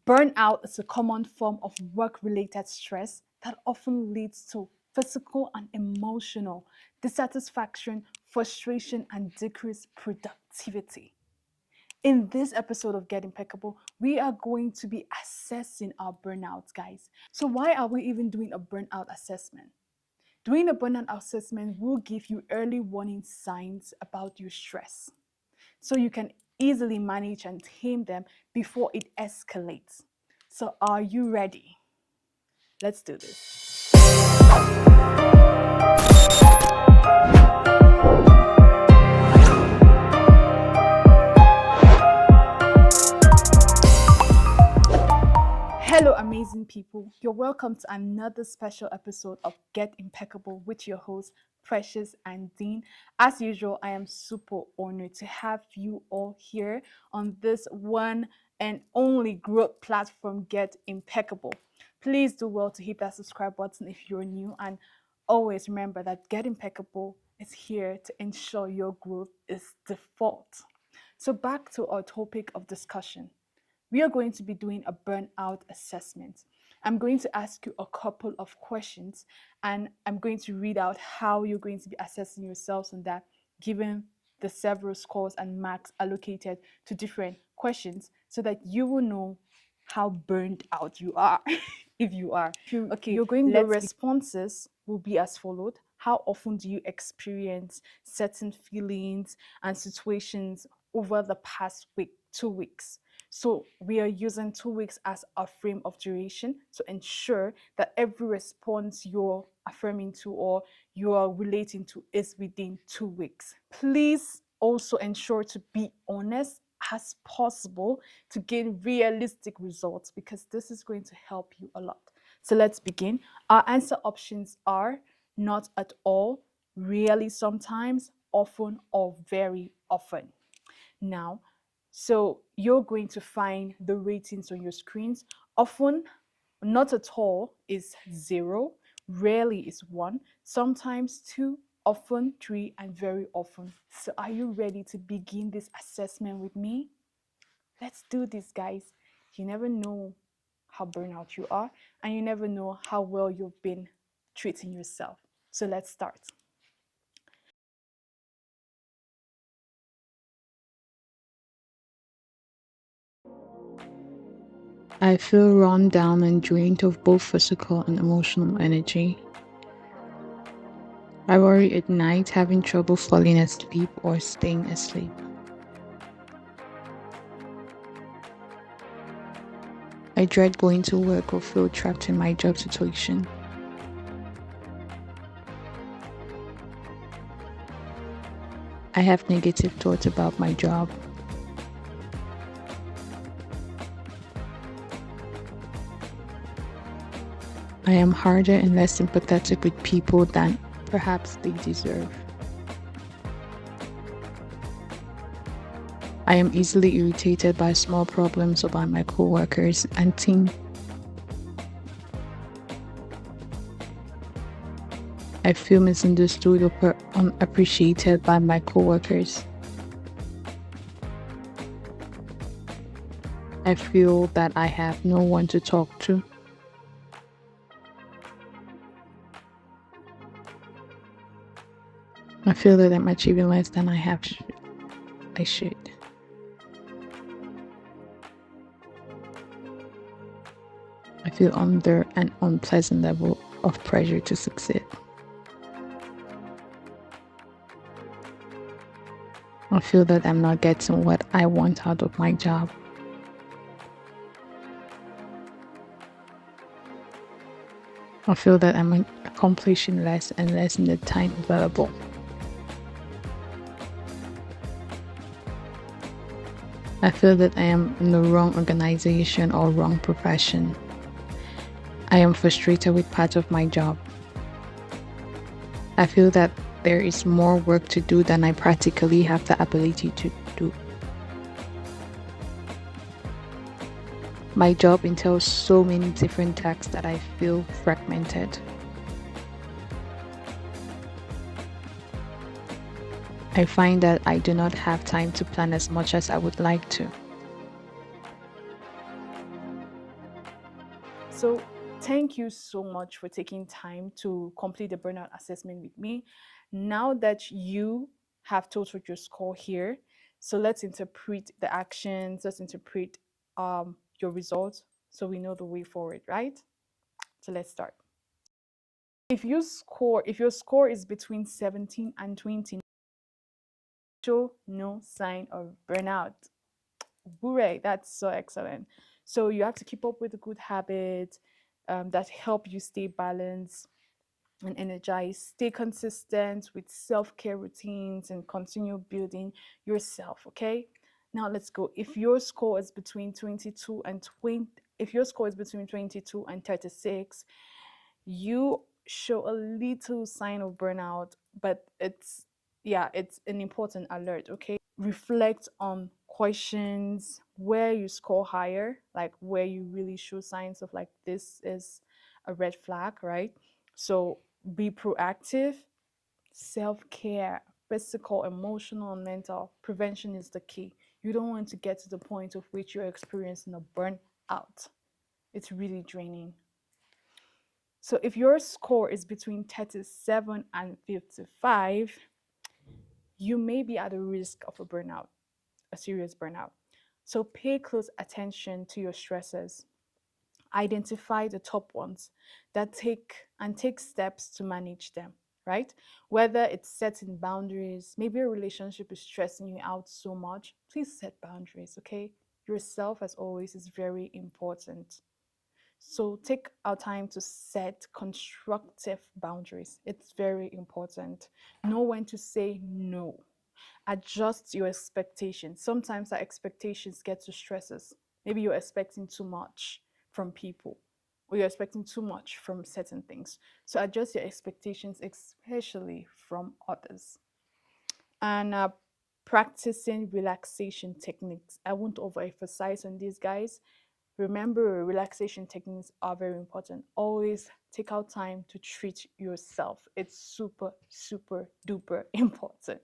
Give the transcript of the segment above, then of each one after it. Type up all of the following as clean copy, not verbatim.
Burnout is a common form of work-related stress that often leads to physical and emotional dissatisfaction, frustration, and decreased productivity. In this episode of Get Impeccable, we are going to be assessing our burnouts, guys. So, why are we even doing a burnout assessment? Doing a burnout assessment will give you early warning signs about your stress so you can easily manage and tame them before it escalates. So, are you ready? Let's do this. Hello, amazing people. You're welcome to another special episode of Get Impeccable with your host, Precious and Dean. As usual, I am super honored to have you all here on this one and only growth platform, Get Impeccable. Please do well to hit that subscribe button if you're new, and always remember that Get Impeccable is here to ensure your growth is default. So, back to our topic of discussion. We are going to be doing a burnout assessment. I'm going to ask you a couple of questions and I'm going to read out how you're going to be assessing yourselves on that, given the several scores and marks allocated to different questions so that you will know how burned out you are if you are. Okay, the responses will be as followed. How often do you experience certain feelings and situations over the past week, 2 weeks? So we are using 2 weeks as a frame of duration to ensure that every response you're affirming to or you are relating to is within 2 weeks. Please also ensure to be honest as possible to gain realistic results because this is going to help you a lot. So let's begin. Our answer options are not at all, really sometimes, often, or very often. Now, so you're going to find the ratings on your screens. Often, not at all is 0, rarely is 1, sometimes 2, often 3, and very often. So are you ready to begin this assessment with me? Let's do this, guys. You never know how burnout you are, and you never know how well you've been treating yourself. So let's start. I feel run down and drained of both physical and emotional energy. I worry at night, having trouble falling asleep or staying asleep. I dread going to work or feel trapped in my job situation. I have negative thoughts about my job. I am harder and less sympathetic with people than perhaps they deserve. I am easily irritated by small problems or by my coworkers and team. I feel misunderstood or unappreciated by my coworkers. I feel that I have no one to talk to. I feel that I'm achieving less than I should. I feel under an unpleasant level of pressure to succeed. I feel that I'm not getting what I want out of my job. I feel that I'm accomplishing less and less in the time available. I feel that I am in the wrong organization or wrong profession. I am frustrated with part of my job. I feel that there is more work to do than I practically have the ability to do. My job entails so many different tasks that I feel fragmented. I find that I do not have time to plan as much as I would like to. So, thank you so much for taking time to complete the burnout assessment with me. Now that you have totaled your score here, so let's interpret the actions, let's interpret your results so we know the way forward, right? So, let's start. If your score is between 17 and 20, show no sign of burnout. Hooray, that's so excellent. So you have to keep up with the good habits that help you stay balanced and energized. Stay consistent with self-care routines and continue building yourself. Okay. Now let's go. If your score is between 22 and 36, you show a little sign of burnout, but it's an important alert. Okay, reflect on questions where you score higher, like where you really show signs of like this is a red flag, right? So be proactive. Self-care, physical, emotional, and mental prevention is the key. You don't want to get to the point of which you're experiencing a burnout. It's really draining. So if your score is between 37 and 55, you may be at a risk of a burnout, a serious burnout. So pay close attention to your stressors. Identify the top ones that take steps to manage them, right? Whether it's setting boundaries, maybe a relationship is stressing you out so much, please set boundaries, okay? Yourself, as always, is very important. So take our time to set constructive boundaries. It's very important. Know when to say no. Adjust your expectations. Sometimes our expectations get to stress us. Maybe you're expecting too much from people, or you're expecting too much from certain things. So adjust your expectations, especially from others. And practicing relaxation techniques. I won't overemphasize on these guys. Remember, relaxation techniques are very important. Always take out time to treat yourself. It's super, super duper important.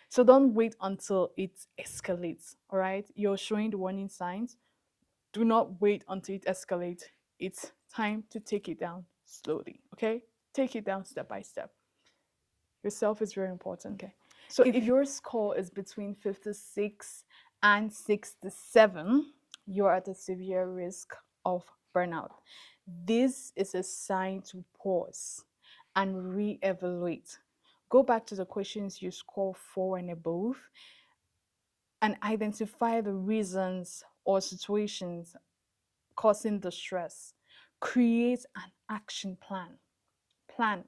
So don't wait until it escalates, all right? You're showing the warning signs. Do not wait until it escalates. It's time to take it down slowly, okay? Take it down step by step. Yourself is very important, okay? So if your score is between 56 and 67, you're at a severe risk of burnout. This is a sign to pause and reevaluate. Go back to the questions you score 4 and above and identify the reasons or situations causing the stress. Create an action plan. Plan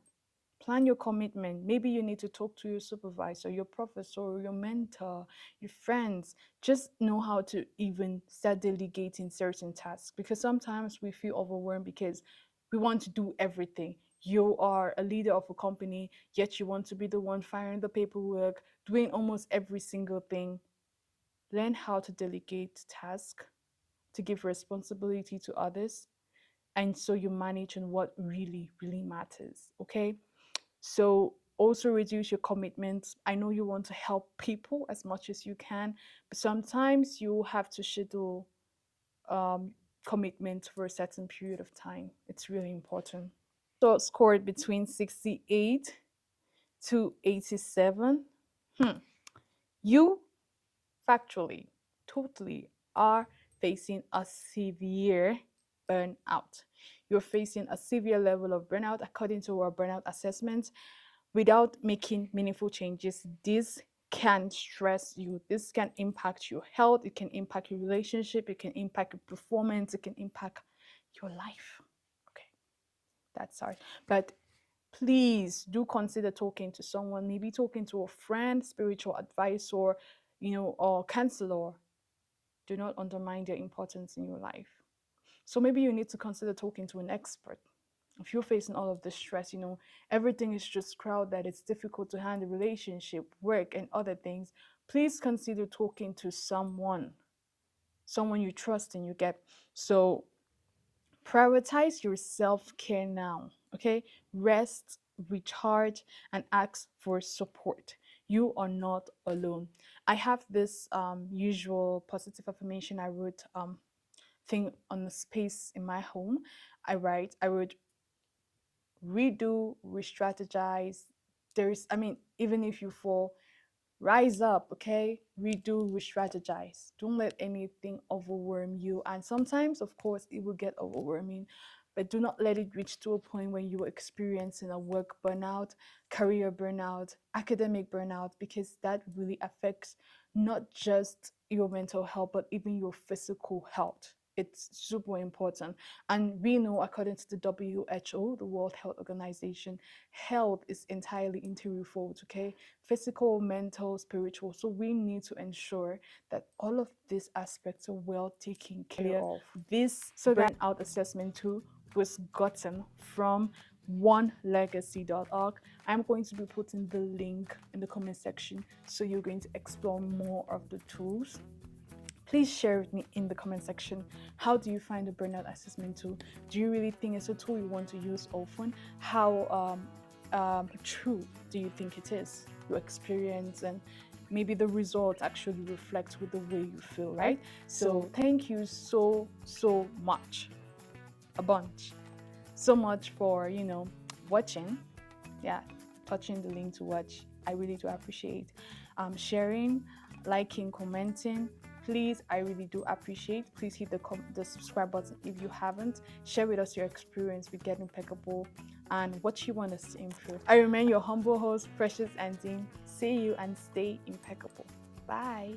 Plan your commitment. Maybe you need to talk to your supervisor, your professor, your mentor, your friends. Just know how to even start delegating certain tasks, because sometimes we feel overwhelmed because we want to do everything. You are a leader of a company, yet you want to be the one filing the paperwork, doing almost every single thing. Learn how to delegate tasks, to give responsibility to others, and so you manage on what really, really matters. Okay? So also reduce your commitments. I know you want to help people as much as you can, but sometimes you have to schedule um, commitment for a certain period of time. It's really important. So scored between 68 to 87. Hmm. You factually, totally are facing a severe burnout. You're facing a severe level of burnout according to our burnout assessment. Without making meaningful changes, this can stress you. This can impact your health. It can impact your relationship. It can impact your performance. It can impact your life. Okay, that's hard. But please do consider talking to someone, maybe talking to a friend, spiritual advisor, or counselor. Do not undermine their importance in your life. So maybe you need to consider talking to an expert. If you're facing all of this stress, everything is just crowded, it's difficult to handle relationship, work, and other things, please consider talking to someone you trust and you get. So prioritize your self-care now, okay? Rest, recharge, and ask for support. You are not alone. I have this usual positive affirmation I wrote thing on the space in my home, I would redo, re-strategize. Even if you fall, rise up, okay? Redo, re-strategize. Don't let anything overwhelm you. And sometimes, of course, it will get overwhelming, but do not let it reach to a point where you are experiencing a work burnout, career burnout, academic burnout, because that really affects not just your mental health, but even your physical health. It's super important. And we know, according to the WHO, the World Health Organization, health is entirely in threefold, okay? Physical, mental, spiritual. So we need to ensure that all of these aspects are well taken care of. This burnout assessment tool was gotten from onelegacy.org. I'm going to be putting the link in the comment section so you're going to explore more of the tools. Please share with me in the comment section, how do you find the burnout assessment tool? Do you really think it's a tool you want to use often? How true do you think it is? Your experience and maybe the results actually reflect with the way you feel, right? So thank you so much, a bunch, so much for watching. Yeah, touching the link to watch. I really do appreciate sharing, liking, commenting. Please, I really do appreciate. Please hit the subscribe button if you haven't. Share with us your experience with Get Impeccable and what you want us to improve. I remain your humble host, Precious and Dean. See you and stay impeccable. Bye.